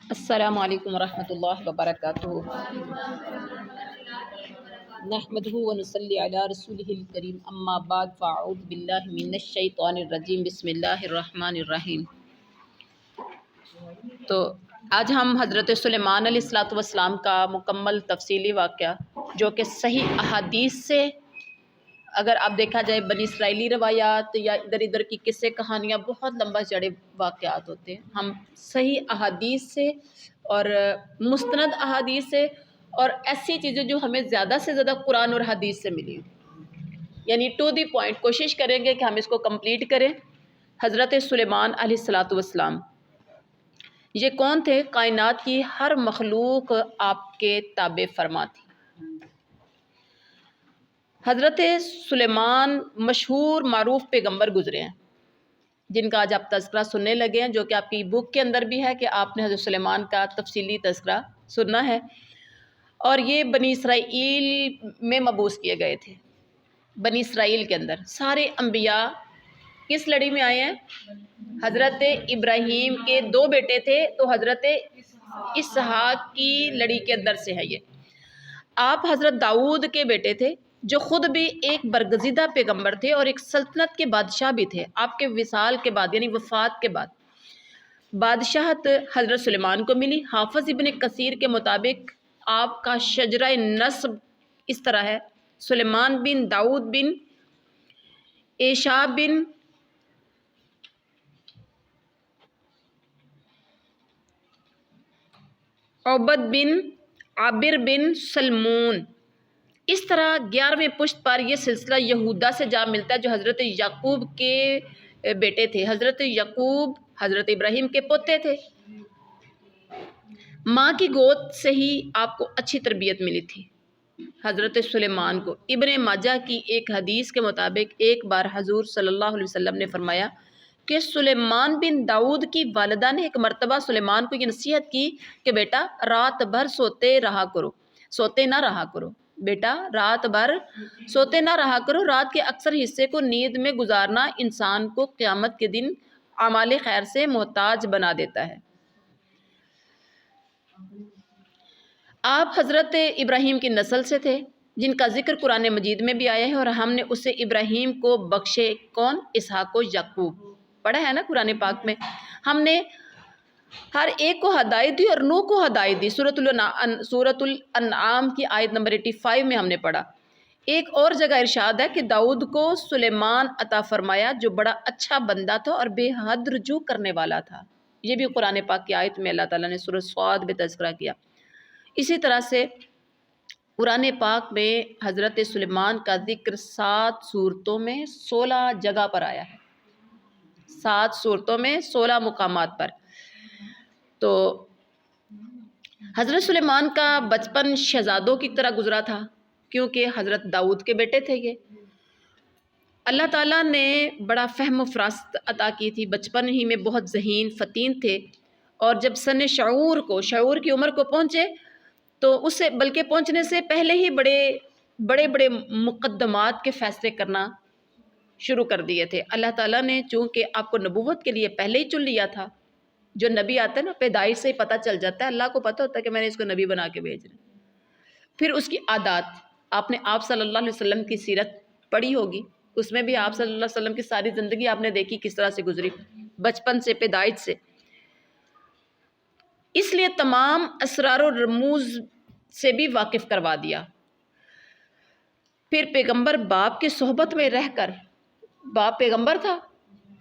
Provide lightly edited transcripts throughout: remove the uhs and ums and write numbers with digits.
السلام علیکم ورحمۃ اللہ وبرکاتہ۔ نحمدہ ونصلی علی رسولہ الکریم، اما بعد فاعوذ باللہ من الشیطان الرجیم، بسم اللہ الرحمن الرحیم۔ تو آج ہم حضرت سلیمان علیہ السلام کا مکمل تفصیلی واقعہ، جو کہ صحیح احادیث سے، اگر آپ دیکھا جائے بنی اسرائیلی روایات یا ادھر ادھر کی قصے کہانیاں بہت لمبا چڑے واقعات ہوتے ہیں، ہم صحیح احادیث سے اور مستند احادیث سے اور ایسی چیزیں جو ہمیں زیادہ سے زیادہ قرآن اور حدیث سے ملی، یعنی ٹو دی پوائنٹ کوشش کریں گے کہ ہم اس کو کمپلیٹ کریں۔ حضرت سلیمان علیہ السلام یہ کون تھے؟ کائنات کی ہر مخلوق آپ کے تابع فرما تھی۔ حضرت سلیمان مشہور معروف پیغمبر گزرے ہیں، جن کا آج آپ تذکرہ سننے لگے ہیں، جو کہ آپ کی بک کے اندر بھی ہے کہ آپ نے حضرت سلیمان کا تفصیلی تذکرہ سننا ہے۔ اور یہ بنی اسرائیل میں مبعوث کیے گئے تھے۔ بنی اسرائیل کے اندر سارے انبیاء کس لڑی میں آئے ہیں؟ حضرت ابراہیم کے 2 بیٹے تھے، تو حضرت اسحاق کی لڑی کے اندر سے ہے یہ۔ آپ حضرت داؤد کے بیٹے تھے، جو خود بھی ایک برگزیدہ پیغمبر تھے اور ایک سلطنت کے بادشاہ بھی تھے۔ آپ کے وصال کے بعد یعنی وفات کے بعد بادشاہت حضرت سلیمان کو ملی۔ حافظ ابن کثیر کے مطابق آپ کا شجرہ نسب اس طرح ہے: سلیمان بن داؤد بن ایشا بن عبد بن عابر بن سلمون۔ اس طرح 11ویں پشت پر یہ سلسلہ یہودا سے جا ملتا ہے، جو حضرت یعقوب کے بیٹے تھے۔ حضرت یعقوب حضرت ابراہیم کے پوتے تھے۔ ماں کی گود سے ہی آپ کو اچھی تربیت ملی تھی حضرت سلیمان کو۔ ابن ماجہ کی ایک حدیث کے مطابق ایک بار حضور صلی اللہ علیہ وسلم نے فرمایا کہ سلیمان بن داؤد کی والدہ نے ایک مرتبہ سلیمان کو یہ نصیحت کی کہ بیٹا رات بھر سوتے نہ رہا کرو، بیٹا رات بھر سوتے نہ رہا کرو۔ رات کے اکثر حصے کو نیند میں گزارنا انسان کو قیامت کے دن اعمال خیر سے محتاج بنا دیتا ہے۔ آپ حضرت ابراہیم کی نسل سے تھے، جن کا ذکر قرآن مجید میں بھی آیا ہے، اور ہم نے اسے ابراہیم کو بخشے، کون؟ اسحاق و یعقوب، پڑھا ہے نا قرآن پاک میں۔ ہم نے ہر ایک کو ہدایت دی اور نوح کو ہدایت دی، سورۃ الانعام کی آیت نمبر 85 میں ہم نے پڑھا۔ ایک اور جگہ ارشاد ہے کہ داؤد کو سلیمان عطا فرمایا، جو بڑا اچھا بندہ تھا اور بے حد رجوع کرنے والا تھا۔ یہ بھی قرآن پاک کی آیت میں اللہ تعالیٰ نے سورۃ صاد میں تذکرہ کیا۔ اسی طرح سے قرآن پاک میں حضرت سلیمان کا ذکر 7 سورتوں میں 16 جگہ پر آیا ہے، 7 سورتوں میں 16 مقامات پر۔ تو حضرت سلیمان کا بچپن شہزادوں کی طرح گزرا تھا، کیونکہ حضرت داؤد کے بیٹے تھے یہ۔ اللہ تعالیٰ نے بڑا فہم و فراست عطا کی تھی، بچپن ہی میں بہت ذہین فطین تھے، اور جب سن شعور کی عمر کو پہنچے تو اسے بلکہ پہنچنے سے پہلے ہی بڑے مقدمات کے فیصلے کرنا شروع کر دیے تھے۔ اللہ تعالیٰ نے چونکہ آپ کو نبوت کے لیے پہلے ہی چن لیا تھا، جو نبی آتا ہے نا پیدائش سے ہی پتہ چل جاتا ہے، اللہ کو پتہ ہوتا ہے کہ میں نے اس کو نبی بنا کے بھیجنا ہے۔ پھر اس کی عادات، آپ نے آپ صلی اللہ علیہ وسلم کی سیرت پڑھی ہوگی، اس میں بھی آپ صلی اللہ علیہ وسلم کی ساری زندگی آپ نے دیکھی کس طرح سے گزری، بچپن سے، پیدائش سے۔ اس لیے تمام اسرار و رموز سے بھی واقف کروا دیا۔ پھر پیغمبر باپ کی صحبت میں رہ کر، باپ پیغمبر تھا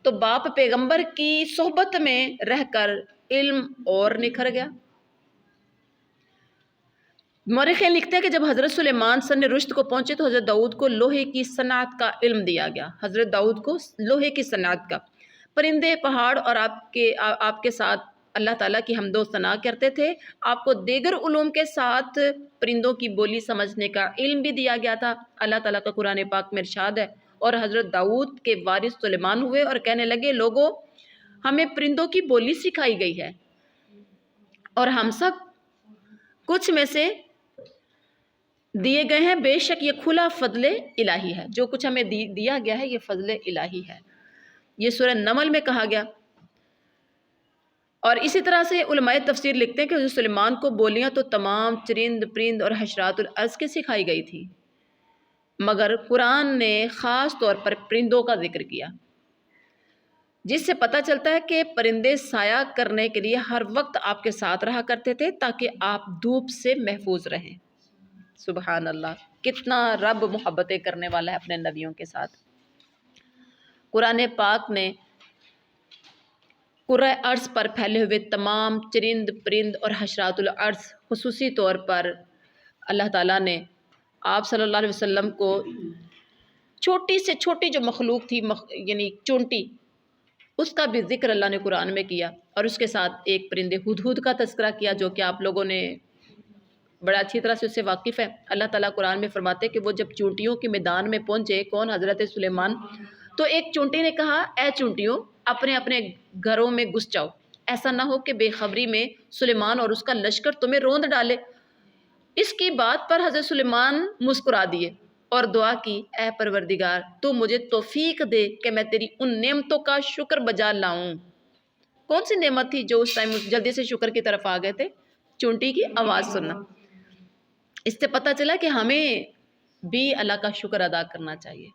تو باپ پیغمبر کی صحبت میں رہ کر علم اور نکھر گیا۔ مورخین لکھتے ہیں کہ جب حضرت سلیمان سن رشد کو پہنچے تو حضرت داؤد کو لوہے کی صنعت کا علم دیا گیا۔ حضرت داؤد کو لوہے کی صنعت کا، پرندے، پہاڑ اور آپ کے ساتھ اللہ تعالیٰ کی حمد و ثنا کرتے تھے۔ آپ کو دیگر علوم کے ساتھ پرندوں کی بولی سمجھنے کا علم بھی دیا گیا تھا۔ اللہ تعالیٰ کا قرآن پاک میں ارشاد ہے، اور حضرت داؤد کے وارث سلیمان ہوئے اور کہنے لگے، لوگوں ہمیں پرندوں کی بولی سکھائی گئی ہے، اور ہم سب کچھ میں سے دیے گئے ہیں، بے شک یہ کھلا فضل الہی ہے، جو کچھ ہمیں دیا گیا ہے یہ فضل الہی ہے۔ یہ سورہ نمل میں کہا گیا۔ اور اسی طرح سے علماء تفسیر لکھتے ہیں کہ حضرت سلیمان کو بولیاں تو تمام چرند پرند اور حشرات الارض کی سکھائی گئی تھی، مگر قرآن نے خاص طور پر پرندوں کا ذکر کیا، جس سے پتہ چلتا ہے کہ پرندے سایہ کرنے کے لیے ہر وقت آپ کے ساتھ رہا کرتے تھے تاکہ آپ دھوپ سے محفوظ رہیں۔ سبحان اللہ، کتنا رب محبتیں کرنے والا ہے اپنے نبیوں کے ساتھ۔ قرآن پاک نے کرۂ ارض پر پھیلے ہوئے تمام چرند پرند اور حشرات الارض، خصوصی طور پر اللہ تعالیٰ نے آپ صلی اللہ علیہ وسلم کو چھوٹی سے چھوٹی جو مخلوق تھی یعنی چونٹی، اس کا بھی ذکر اللہ نے قرآن میں کیا، اور اس کے ساتھ ایک پرندے ہدہد کا تذکرہ کیا جو کہ آپ لوگوں نے بڑا اچھی طرح سے اس سے واقف ہے۔ اللہ تعالیٰ قرآن میں فرماتے کہ وہ جب چونٹیوں کے میدان میں پہنچے، کون؟ حضرت سلیمان، تو ایک چونٹی نے کہا اے چونٹیوں اپنے اپنے گھروں میں گھس جاؤ، ایسا نہ ہو کہ بے خبری میں سلیمان اور اس کا لشکر تمہیں روند ڈالے۔ اس کی بات پر حضرت سلیمان مسکرا دیے اور دعا کی، اے پروردگار تو مجھے توفیق دے کہ میں تیری ان نعمتوں کا شکر بجا لاؤں۔ کون سی نعمت تھی جو اس ٹائم جلدی سے شکر کی طرف آ گئے تھے؟ چونٹی کی آواز سننا۔ اس سے پتہ چلا کہ ہمیں بھی اللہ کا شکر ادا کرنا چاہیے۔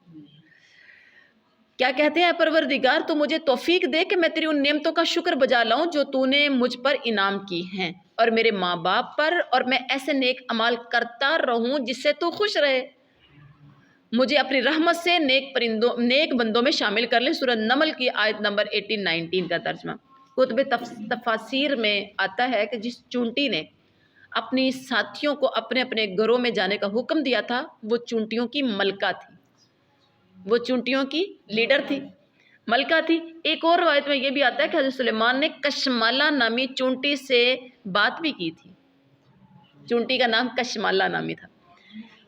کیا کہتے ہیں؟ پروردگار تو مجھے توفیق دے کہ میں تیری ان نعمتوں کا شکر بجا لاؤں جو تو نے مجھ پر انعام کی ہیں، اور میرے ماں باپ پر، اور میں ایسے نیک اعمال کرتا رہوں جس سے تو خوش رہے۔ مجھے اپنی رحمت سے نیک بندوں میں شامل کر لے۔ سورہ نمل کی آیت نمبر 18-19 کا ترجمہ۔ کتب تفاسیر میں آتا ہے کہ جس چونٹی نے اپنی ساتھیوں کو اپنے اپنے گھروں میں جانے کا حکم دیا تھا، وہ چونٹیوں کی ملکہ تھی، وہ چونٹیوں کی لیڈر تھی، ملکہ تھی۔ ایک اور روایت میں یہ بھی آتا ہے کہ حضرت سلیمان نے کشمالہ نامی چونٹی سے بات بھی کی تھی، چونٹی کا نام کشمالہ نامی تھا۔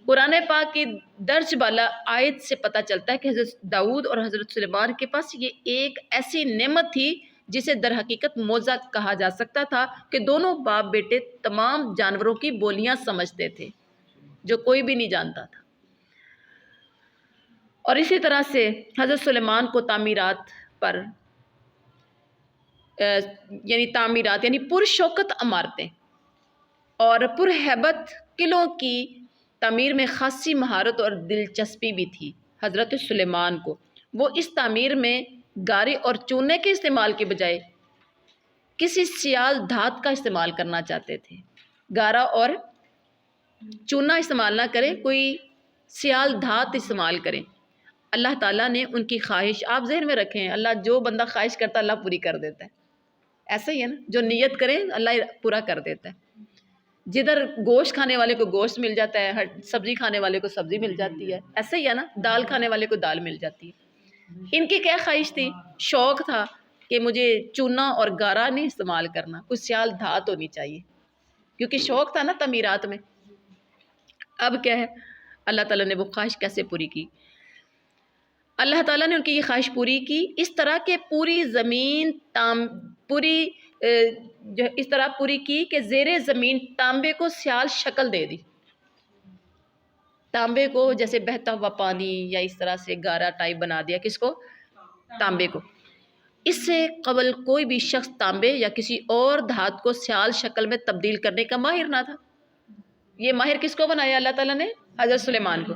قرآن پاک کی درج بالا آیت سے پتہ چلتا ہے کہ حضرت داؤد اور حضرت سلیمان کے پاس یہ ایک ایسی نعمت تھی جسے در حقیقت موزہ کہا جا سکتا تھا کہ دونوں باپ بیٹے تمام جانوروں کی بولیاں سمجھتے تھے جو کوئی بھی نہیں جانتا تھا۔ اور اسی طرح سے حضرت سلیمان کو تعمیرات یعنی پرشوکت عمارتیں اور پرہیبت قلعوں کی تعمیر میں خاصی مہارت اور دلچسپی بھی تھی حضرت سلیمان کو۔ وہ اس تعمیر میں گارے اور چونے کے استعمال کے بجائے کسی سیال دھات کا استعمال کرنا چاہتے تھے۔ گارا اور چونا استعمال نہ کریں، کوئی سیال دھات استعمال کریں۔ اللہ تعالیٰ نے ان کی خواہش، آپ ذہن میں رکھیں، اللہ جو بندہ خواہش کرتا ہے اللہ پوری کر دیتا ہے، ایسا ہی ہے نا، جو نیت کریں اللہ پورا کر دیتا ہے۔ جدھر گوشت کھانے والے کو گوشت مل جاتا ہے، سبزی کھانے والے کو سبزی مل جاتی ہے، ایسا ہی ہے نا، دال کھانے والے کو دال مل جاتی ہے۔ ان کی کیا خواہش تھی؟ شوق تھا کہ مجھے چونا اور گارا نہیں استعمال کرنا، کچھ سیال دھات ہونی چاہیے، کیونکہ شوق تھا نا تعمیرات میں۔ اب کیا ہے، اللہ تعالیٰ نے وہ خواہش کیسے پوری کی؟ اللہ تعالیٰ نے ان کی یہ خواہش پوری کی اس طرح کہ پوری زمین اس طرح پوری کی کہ زیر زمین تانبے کو سیال شکل دے دی۔ تانبے کو جیسے بہتا ہوا پانی یا اس طرح سے گارا ٹائپ بنا دیا، کس کو؟ تانبے کو۔ اس سے قبل کوئی بھی شخص تانبے یا کسی اور دھات کو سیال شکل میں تبدیل کرنے کا ماہر نہ تھا۔ یہ ماہر کس کو بنایا اللہ تعالیٰ نے؟ حضرت سلیمان کو۔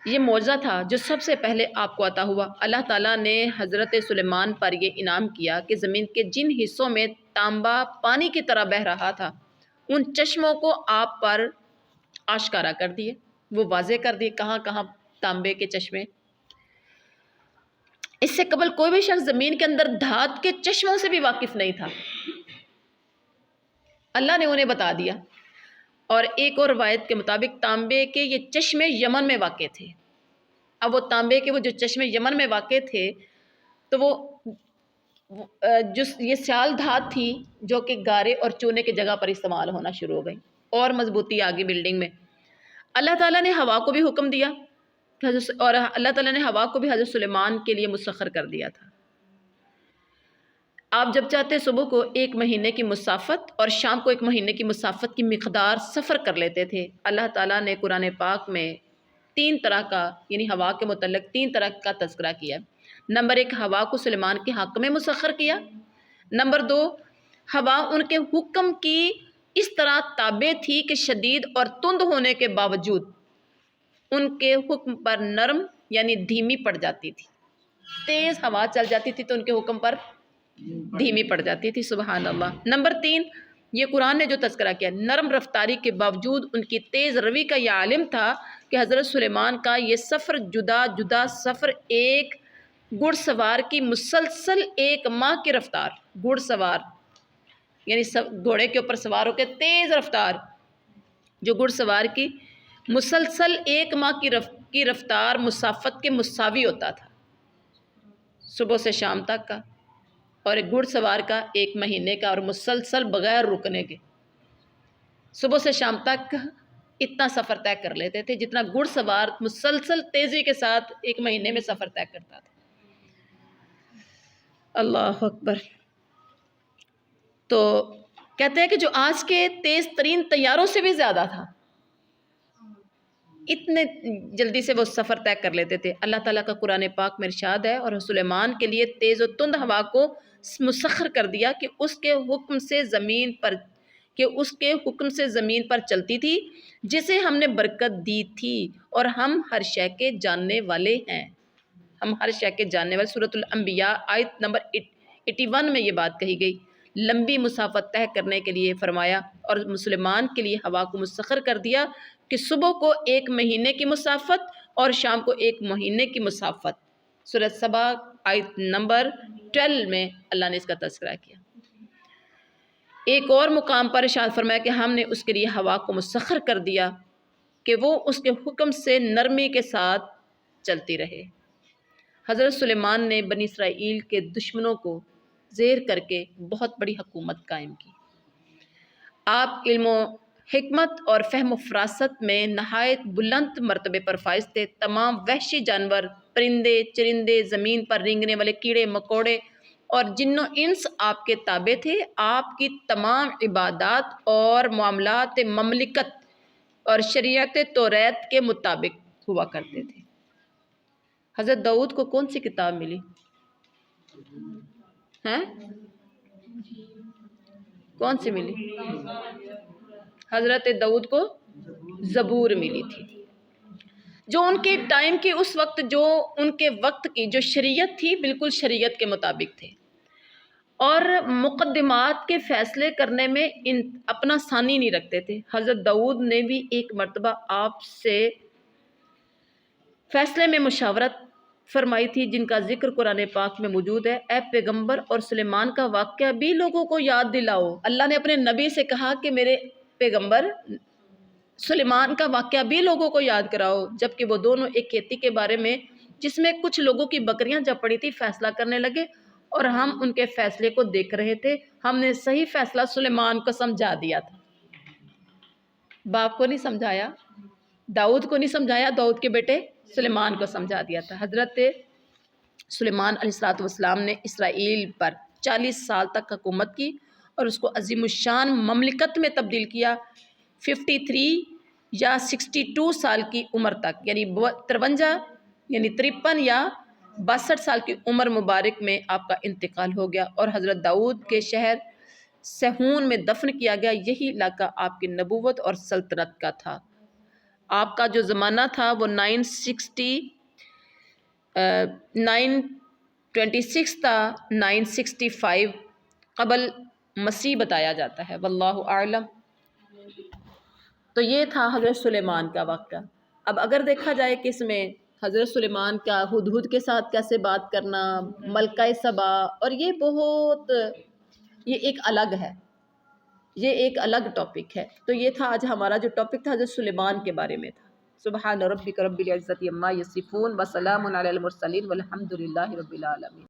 یہ معجزہ تھا جو سب سے پہلے آپ کو عطا ہوا۔ اللہ تعالیٰ نے حضرت سلیمان پر یہ انعام کیا کہ زمین کے جن حصوں میں تانبا پانی کی طرح بہہ رہا تھا، ان چشموں کو آپ پر آشکارا کر دیے، وہ واضح کر دیے کہاں کہاں تانبے کے چشمے۔ اس سے قبل کوئی بھی شخص زمین کے اندر دھات کے چشموں سے بھی واقف نہیں تھا، اللہ نے انہیں بتا دیا۔ اور ایک اور روایت کے مطابق تانبے کے یہ چشمے یمن میں واقع تھے۔ اب وہ تانبے کے وہ جو چشمے یمن میں واقع تھے، تو وہ جو یہ سیال دھات تھی جو کہ گارے اور چونے کی جگہ پر استعمال ہونا شروع ہو گئی، اور مضبوطی آگے بلڈنگ میں۔ اللہ تعالیٰ نے ہوا کو بھی حکم دیا اور اللہ تعالیٰ نے ہوا کو بھی حضرت سلیمان کے لیے مسخر کر دیا تھا۔ آپ جب چاہتے صبح کو 1 مہینے کی مسافت اور شام کو 1 مہینے کی مسافت کی مقدار سفر کر لیتے تھے۔ اللہ تعالیٰ نے قرآن پاک میں 3 طرح کا یعنی ہوا کے متعلق 3 طرح کا تذکرہ کیا۔ نمبر 1، ہوا کو سلیمان کے حق میں مسخر کیا۔ نمبر 2، ہوا ان کے حکم کی اس طرح تابع تھی کہ شدید اور تند ہونے کے باوجود ان کے حکم پر نرم یعنی دھیمی پڑ جاتی تھی۔ تیز ہوا چل جاتی تھی تو ان کے حکم پر دھیمی پڑ جاتی تھی، سبحان اللہ۔ نمبر 3، یہ قرآن نے جو تذکرہ کیا، نرم رفتاری کے باوجود ان کی تیز روی کا یہ عالم تھا کہ حضرت سلیمان کا یہ سفر جدا جدا سفر، ایک گھڑ سوار کی مسلسل 1 ماہ کی رفتار، گھڑ سوار یعنی گھوڑے کے اوپر سوار ہو کے تیز رفتار، جو گھڑ سوار کی مسلسل 1 ماہ کی رفتار مسافت کے مساوی ہوتا تھا، صبح سے شام تک کا، اور ایک گھڑ سوار کا 1 مہینے کا، اور مسلسل بغیر رکنے کے صبح سے شام تک اتنا سفر طے کر لیتے تھے جتنا گھڑ سوار مسلسل تیزی کے ساتھ 1 مہینے میں سفر طے کرتا تھا۔ اللہ اکبر۔ تو کہتے ہیں کہ جو آج کے تیز ترین طیاروں سے بھی زیادہ تھا، اتنے جلدی سے وہ سفر طے کر لیتے تھے۔ اللہ تعالیٰ کا قرآن پاک میں ارشاد ہے، اور سلیمان کے لیے تیز و تند ہوا کو مسخر کر دیا کہ اس کے حکم سے زمین پر چلتی تھی، جسے ہم نے برکت دی تھی، اور ہم ہر شے کے جاننے والے ہیں۔ ہم ہر شے کے جاننے والے، سورۃ الانبیاء آیت نمبر 81 میں یہ بات کہی گئی۔ لمبی مسافت طے کرنے کے لیے فرمایا، اور مسلمان کے لیے ہوا کو مسخر کر دیا کہ صبح کو 1 مہینے کی مسافت اور شام کو 1 مہینے کی مسافت۔ سورۃ سبا آیت نمبر 12 میں اللہ نے اس کا تذکرہ کیا۔ ایک اور مقام پر ارشاد فرمایا کہ ہم نے اس کے لیے ہوا کو مسخر کر دیا کہ وہ اس کے حکم سے نرمی کے ساتھ چلتی رہے۔ حضرت سلیمان نے بنی اسرائیل کے دشمنوں کو زیر کر کے بہت بڑی حکومت قائم کی۔ آپ علم و حکمت اور فہم و فراست میں نہایت بلند مرتبے پر فائز تھے۔ تمام وحشی جانور، پرندے چرندے، زمین پر رینگنے والے کیڑے مکوڑے اور جن و انس آپ کے تابع تھے۔ آپ کی تمام عبادات اور معاملات مملکت اور شریعت توریت کے مطابق ہوا کرتے تھے۔ حضرت داؤد کو کون سی کتاب ملی؟ کون سی ملی؟ حضرت داؤد کو زبور ملی تھی، جو ان کے ٹائم کی، اس وقت جو ان کے وقت کی جو شریعت تھی، بالکل شریعت کے مطابق تھے، اور مقدمات کے فیصلے کرنے میں اپنا ثانی نہیں رکھتے تھے۔ حضرت داؤد نے بھی ایک مرتبہ آپ سے فیصلے میں مشاورت فرمائی تھی، جن کا ذکر قرآن پاک میں موجود ہے۔ اے پیغمبر، اور سلیمان کا واقعہ بھی لوگوں کو یاد دلاؤ۔ اللہ نے اپنے نبی سے کہا کہ میرے پیغمبر، سلیمان کا واقعہ بھی لوگوں کو یاد کراؤ، جبکہ وہ دونوں ایک کھیتی کے بارے میں، جس میں کچھ لوگوں کی بکریاں جب پڑی تھی، فیصلہ کرنے لگے، اور ہم ان کے فیصلے کو دیکھ رہے تھے۔ ہم نے صحیح فیصلہ سلیمان کو سمجھا دیا تھا۔ باپ کو نہیں سمجھایا، داؤد کو نہیں سمجھایا، داؤد کے بیٹے سلیمان کو سمجھا دیا تھا۔ حضرت سلیمان علیہ السلام نے اسرائیل پر 40 سال تک حکومت کی، اور اس کو عظیم الشان مملکت میں تبدیل کیا۔ 53 یا 62 سال کی عمر تک، یعنی 53 یا 62 سال کی عمر مبارک میں آپ کا انتقال ہو گیا، اور حضرت داؤد کے شہر سہون میں دفن کیا گیا۔ یہی علاقہ آپ کی نبوت اور سلطنت کا تھا۔ آپ کا جو زمانہ تھا وہ 926 تھا، 965 قبل مسیح بتایا جاتا ہے، واللہ اعلم۔ تو یہ تھا حضرت سلیمان کا واقعہ۔ اب اگر دیکھا جائے کہ اس میں حضرت سلیمان کا ہدہد کے ساتھ کیسے بات کرنا، ملکہ سبا، اور یہ ایک الگ ہے، یہ ایک الگ ٹاپک ہے۔ تو یہ تھا آج ہمارا جو ٹاپک تھا، حضرت سلیمان کے بارے میں تھا۔ سبحان ربک رب العزت عما یصفون وسلام علی المرسلین والحمد للہ رب العالمین۔